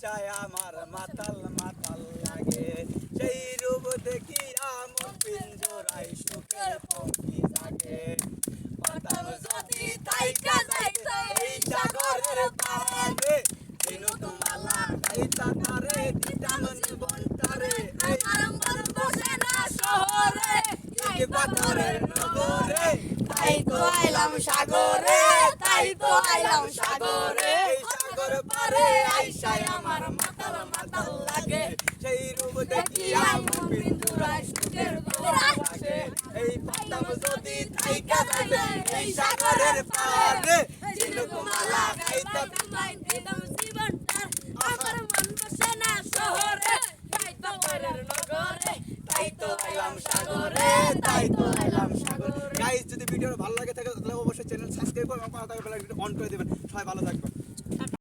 আইসায় আমার মাতাল মাতাল লাগে সেই রূপ দেখিয়া মন পিঞ্জরাই সুখের পঙ্কি জাগে পাতাম যদি তাইকা যাইতো এই সাগরের পারে দিনুকমালা গাইতা তারে দিতাম জীবনটারে আমার বসে না শহরে এই পাথরের নগরে তাই তো আইলাম সাগরে তাই তো আইলাম সাগরে এই সাগর পারে আইসায় আমার মাতাল মাতাল লাগে সেই রূপ দেখিয়া মন পিঞ্জরাই সুখের পঙ্কি জাগে এই পাতাম যদি তাইকা যাইতো এই সাগরের পারে দিনুকমালা গাইতা তোমায় দিতাম জীবনটার আমার মন বসে না শহরে তাই তো আইলাম নগরে তাই তো আইলাম সাগরে তাই তো আইলাম সাগরে গাইস যদি ভিডিও ভালো লাগে থাকে তাহলে অবশ্যই চ্যানেল সাবস্ক্রাইব করুন এবং পাশে থাকা বেল আইকনটি অন করে দিবেন সবাই ভালো থাকবেন।